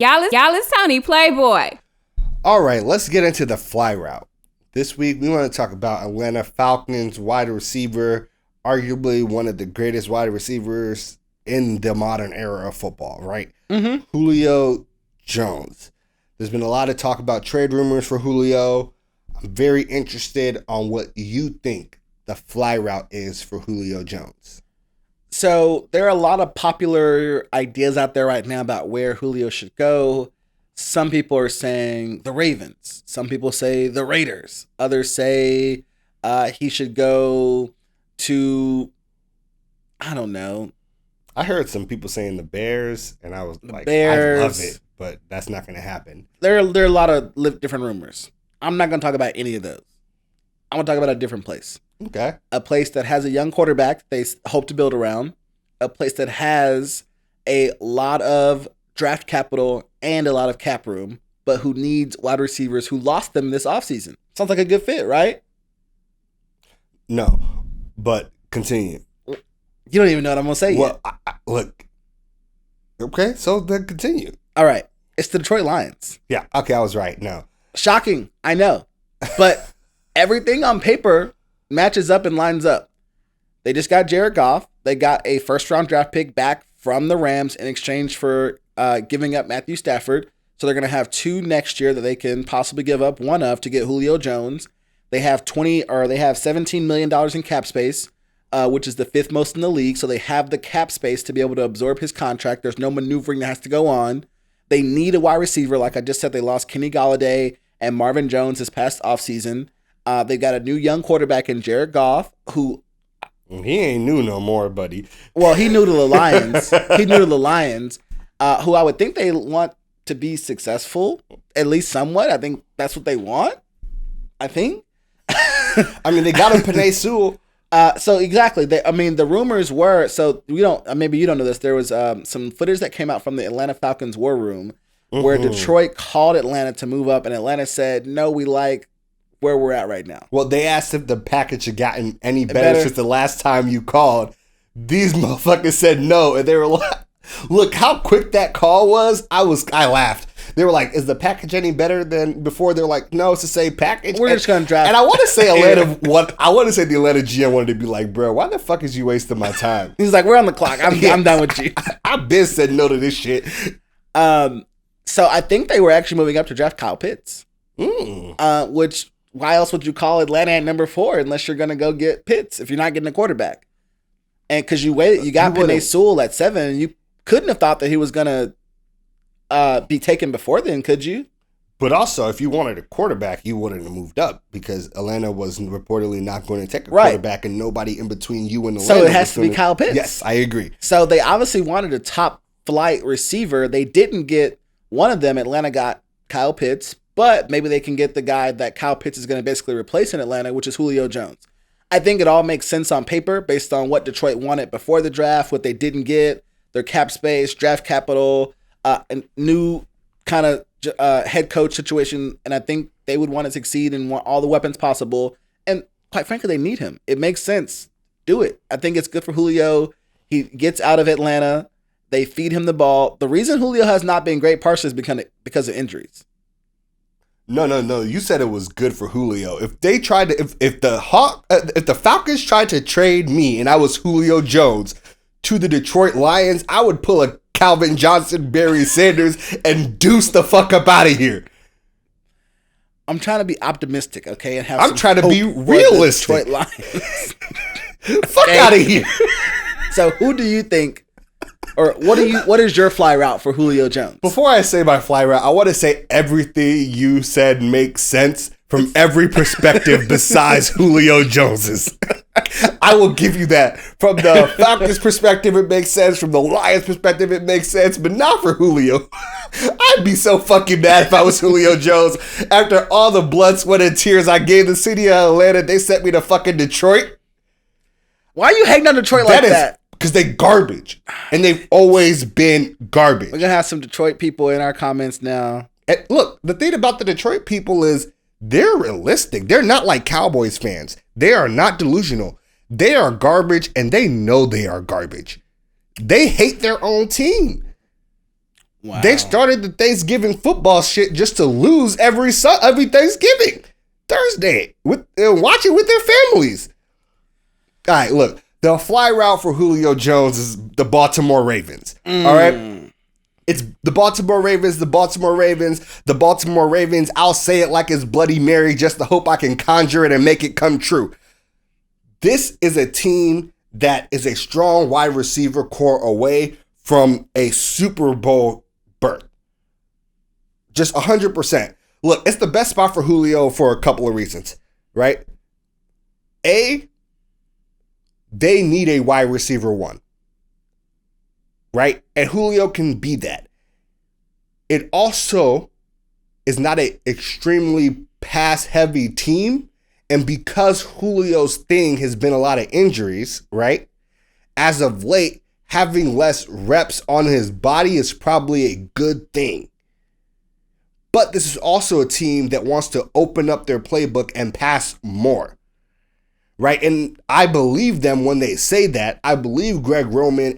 Y'all is Tony Playboy. All right, let's get into the fly route. This week, we want to talk about Atlanta Falcons wide receiver, arguably one of the greatest wide receivers in the modern era of football, right? Mm-hmm. Julio Jones. There's been a lot of talk about trade rumors for Julio. I'm very interested on what you think the fly route is for Julio Jones. So there are a lot of popular ideas out there right now about where Julio should go. Some people are saying the Ravens. Some people say the Raiders. Others say he should go to, I don't know. I heard some people saying the Bears, and I was like, Bears. I love it, but that's not going to happen. There are a lot of different rumors. I'm not going to talk about any of those. I'm going to talk about a different place. Okay. A place that has a young quarterback they hope to build around. A place that has a lot of draft capital and a lot of cap room, but who needs wide receivers who lost them this offseason. Sounds like a good fit, right? No, but continue. You don't even know what I'm going to say yet. Look. Okay, so then continue. All right. It's the Detroit Lions. Yeah, okay, I was right. No. Shocking, I know. But everything on paper matches up and lines up. They just got Jared Goff. They got a first-round draft pick back from the Rams in exchange for giving up Matthew Stafford. So they're going to have 2 next year that they can possibly give up one of to get Julio Jones. They have $17 million in cap space, which is the 5th most in the league. So they have the cap space to be able to absorb his contract. There's no maneuvering that has to go on. They need a wide receiver. Like I just said, they lost Kenny Golladay and Marvin Jones this past offseason. They've got a new young quarterback in Jared Goff, who... He ain't new no more, buddy. Well, he knew to the Lions. Who I would think they want to be successful, at least somewhat. I think that's what they want. I think. I mean, they got him Penei Sewell. So exactly. The rumors were, so maybe you don't know this. There was some footage that came out from the Atlanta Falcons war room where Detroit called Atlanta to move up, and Atlanta said, no, we like where we're at right now. Well, they asked if the package had gotten any better since the last time you called. These motherfuckers said no, and they were like, look how quick that call was. I laughed. They were like, is the package any better than before? They're like, no, it's the same package. We're just gonna draft. And I want to say the Atlanta GM wanted to be like, bro, why the fuck is you wasting my time? He's like, we're on the clock. I'm done with you. I've been said no to this shit. So I think they were actually moving up to draft Kyle Pitts. Which, why else would you call Atlanta at number 4 unless you're gonna go get Pitts if you're not getting a quarterback? And because you got Penei Sewell at 7, and you couldn't have thought that he was gonna be taken before then, could you? But also, if you wanted a quarterback, you wouldn't have moved up because Atlanta was reportedly not going to take a quarterback, and nobody in between you and Atlanta. So it has to be Kyle Pitts. Yes, I agree. So they obviously wanted a top flight receiver. They didn't get one of them. Atlanta got Kyle Pitts, but maybe they can get the guy that Kyle Pitts is going to basically replace in Atlanta, which is Julio Jones. I think it all makes sense on paper based on what Detroit wanted before the draft, what they didn't get, their cap space, draft capital, a new kind of head coach situation. And I think they would want to succeed and want all the weapons possible. And quite frankly, they need him. It makes sense. Do it. I think it's good for Julio. He gets out of Atlanta. They feed him the ball. The reason Julio has not been great partially is because of injuries. No. You said it was good for Julio. If they tried to, if the Falcons tried to trade me and I was Julio Jones to the Detroit Lions, I would pull a Calvin Johnson, Barry Sanders, and deuce the fuck up out of here. I'm trying to be optimistic, okay, and I'm trying to be realistic. Detroit Lions. Fuck out of here. So, who do you think? Or what is your fly route for Julio Jones? Before I say my fly route, I want to say everything you said makes sense from every perspective besides Julio Jones's. I will give you that. From the Falcons perspective, it makes sense. From the Lions perspective, it makes sense. But not for Julio. I'd be so fucking mad if I was Julio Jones. After all the blood, sweat, and tears I gave the city of Atlanta, they sent me to fucking Detroit. Why are you hating on Detroit like that? Because they garbage. And they've always been garbage. We're going to have some Detroit people in our comments now. And look, the thing about the Detroit people is they're realistic. They're not like Cowboys fans. They are not delusional. They are garbage, and they know they are garbage. They hate their own team. Wow. They started the Thanksgiving football shit just to lose every Thanksgiving Thursday watch it with their families. All right, look, the fly route for Julio Jones is the Baltimore Ravens. All right, it's the Baltimore Ravens. The Baltimore Ravens. I'll say it like it's Bloody Mary just to hope I can conjure it and make it come true. This is a team that is a strong wide receiver core away from a Super Bowl berth. Just 100%. Look, it's the best spot for Julio for a couple of reasons, right? A, they need a wide receiver one, right? And Julio can be that. It also is not an extremely pass-heavy team, and because Julio's thing has been a lot of injuries, right? As of late, having less reps on his body is probably a good thing. But this is also a team that wants to open up their playbook and pass more, right? And I believe them when they say that. I believe Greg Roman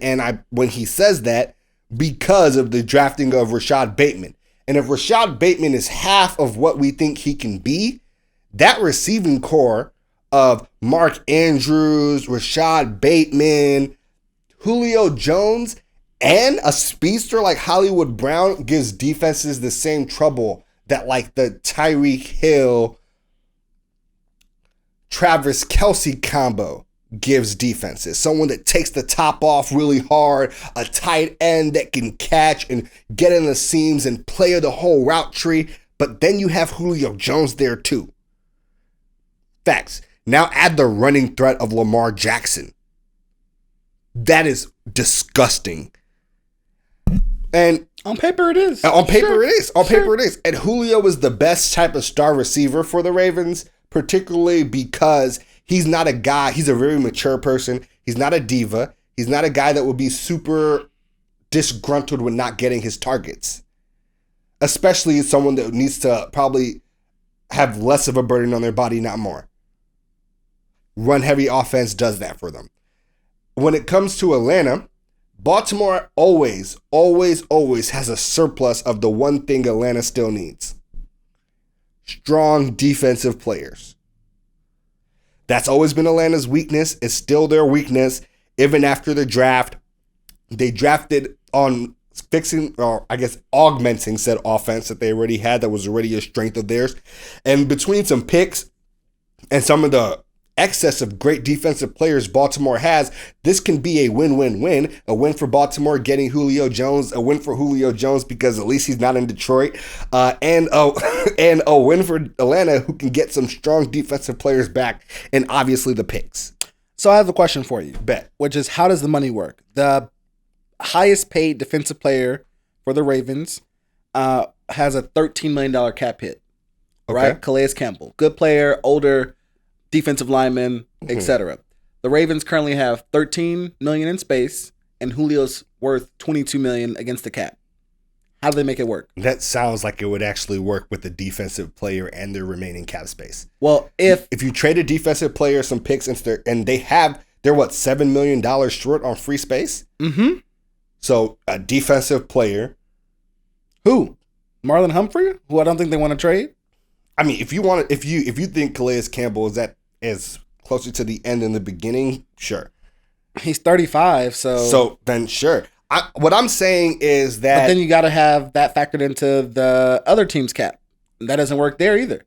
when he says that because of the drafting of Rashad Bateman. And if Rashad Bateman is half of what we think he can be, that receiving core of Mark Andrews, Rashad Bateman, Julio Jones, and a speedster like Hollywood Brown gives defenses the same trouble that like the Tyreek Hill, Travis Kelce combo gives defenses. Someone that takes the top off really hard, a tight end that can catch and get in the seams and play the whole route tree. But then you have Julio Jones there too. Facts. Now add the running threat of Lamar Jackson. That is disgusting. And on paper it is. On paper it is. On Sure. paper it is. And Julio is the best type of star receiver for the Ravens, particularly because he's not a guy, he's a very mature person. He's not a diva. He's not a guy that would be super disgruntled with not getting his targets. Especially someone that needs to probably have less of a burden on their body, not more. Run heavy offense does that for them. When it comes to Atlanta, Baltimore always has a surplus of the one thing Atlanta still needs. Strong defensive players. That's always been Atlanta's weakness. It's still their weakness. Even after the draft, they drafted on fixing, or I guess augmenting said offense that they already had that was already a strength of theirs. And between some picks and some of the excess of great defensive players Baltimore has, this can be a win-win-win. A win for Baltimore getting Julio Jones, a win for Julio Jones because at least he's not in Detroit, and a win for Atlanta who can get some strong defensive players back, and obviously the picks. So I have a question for you. Bet. Which is, how does the money work? The highest paid defensive player for the Ravens has a $13 million cap hit, right? Okay. Calais Campbell. Good player, older, defensive lineman, etc. The Ravens currently have $13 million in space, and Julio's worth $22 million against the cap. How do they make it work? That sounds like it would actually work with the defensive player and their remaining cap space. Well, if you trade a defensive player some picks and they're what, $7 million short on free space? Mm-hmm. So a defensive player. Who? Marlon Humphrey? Who I don't think they want to trade? I mean, if you think Calais Campbell is closer to the end than the beginning, sure. He's 35, so then sure. What I'm saying is that, but then you got to have that factored into the other team's cap. That doesn't work there either,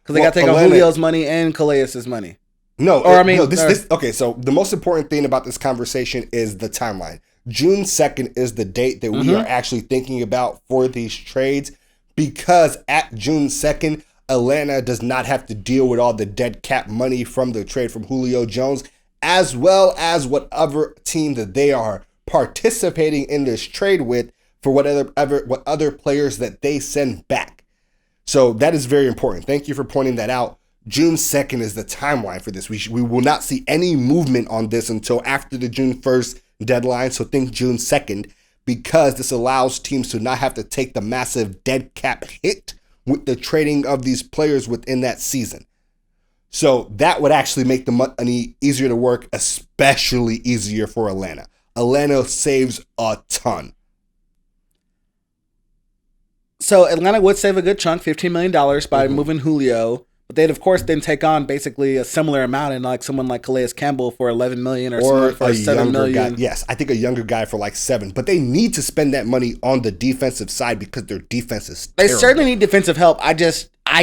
because they got to take on Julio's money and Calais' money. Okay. So the most important thing about this conversation is the timeline. June 2nd is the date that we are actually thinking about for these trades, because at June 2nd, Atlanta does not have to deal with all the dead cap money from the trade from Julio Jones, as well as whatever team that they are participating in this trade with for what other players that they send back. So that is very important. Thank you for pointing that out. June 2nd is the timeline for this. We will not see any movement on this until after the June 1st deadline. So think June 2nd, because this allows teams to not have to take the massive dead cap hit with the trading of these players within that season. So that would actually make the money easier to work, especially easier for Atlanta. Atlanta saves a ton. So Atlanta would save a good chunk, $15 million by moving Julio. But they'd, of course, then take on basically a similar amount in like someone like Calais Campbell for $11 million or someone for $7 million. Guy. Yes, I think a younger guy for like $7. But they need to spend that money on the defensive side because their defense is terrible. They certainly need defensive help. I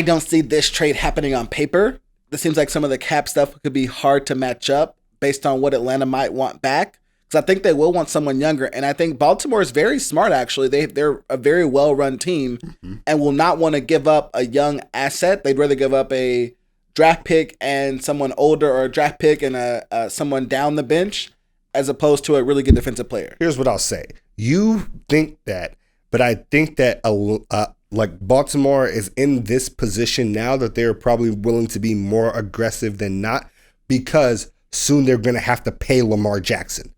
don't see this trade happening on paper. This seems like some of the cap stuff could be hard to match up based on what Atlanta might want back. Because I think they will want someone younger. And I think Baltimore is very smart, actually. They're a very well-run team and will not want to give up a young asset. They'd rather give up a draft pick and someone older, or a draft pick and someone down the bench, as opposed to a really good defensive player. Here's what I'll say. You think that, but I think that like Baltimore is in this position now that they're probably willing to be more aggressive than not, because soon they're going to have to pay Lamar Jackson.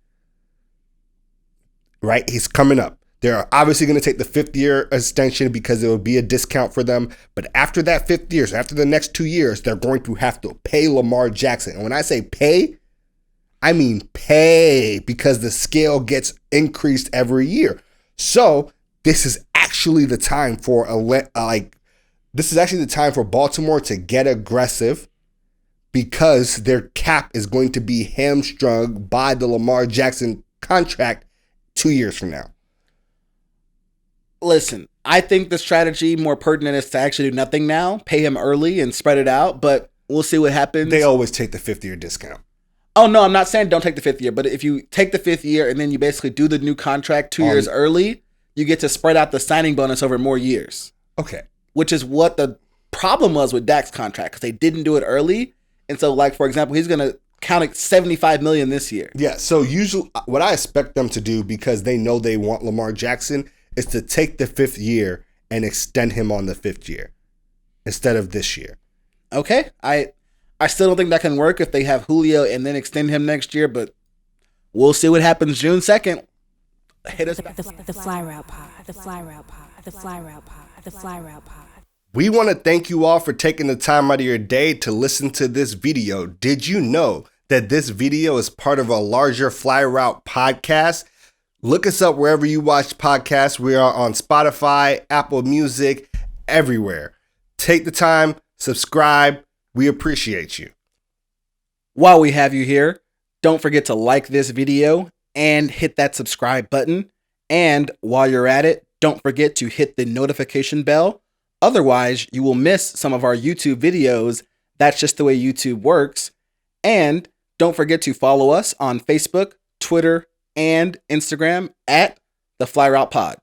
Right? He's coming up. They're obviously going to take the 5th-year extension because it will be a discount for them. But after that 5th year, so after the next 2 years, they're going to have to pay Lamar Jackson. And when I say pay, I mean pay, because the scale gets increased every year. So this is actually the time for Baltimore to get aggressive, because their cap is going to be hamstrung by the Lamar Jackson contract 2 years from now. Listen, I think the strategy more pertinent is to actually do nothing now, pay him early and spread it out, but we'll see what happens. They always take the 5th year discount. Oh, no, I'm not saying don't take the 5th year, but if you take the 5th year and then you basically do the new contract 2 years early, you get to spread out the signing bonus over more years. Okay. Which is what the problem was with Dak's contract, because they didn't do it early. And so, like, for example, he's going to count $75 million this year. Yeah, so usually what I expect them to do, because they know they want Lamar Jackson, is to take the 5th year and extend him on the 5th year instead of this year. Okay. I still don't think that can work if they have Julio and then extend him next year, but we'll see what happens June 2nd. Hit us back. The Fly Route Pod. The Fly Route Pod. The Fly Route Pod. The Fly Route Pod. We want to thank you all for taking the time out of your day to listen to this video. Did you know that this video is part of a larger Fly Route podcast? Look us up wherever you watch podcasts. We are on Spotify, Apple Music, everywhere. Take the time, subscribe. We appreciate you. While we have you here, don't forget to like this video and hit that subscribe button. And while you're at it, don't forget to hit the notification bell. Otherwise, you will miss some of our YouTube videos. That's just the way YouTube works. And don't forget to follow us on Facebook, Twitter, and Instagram at The Fly Route Pod.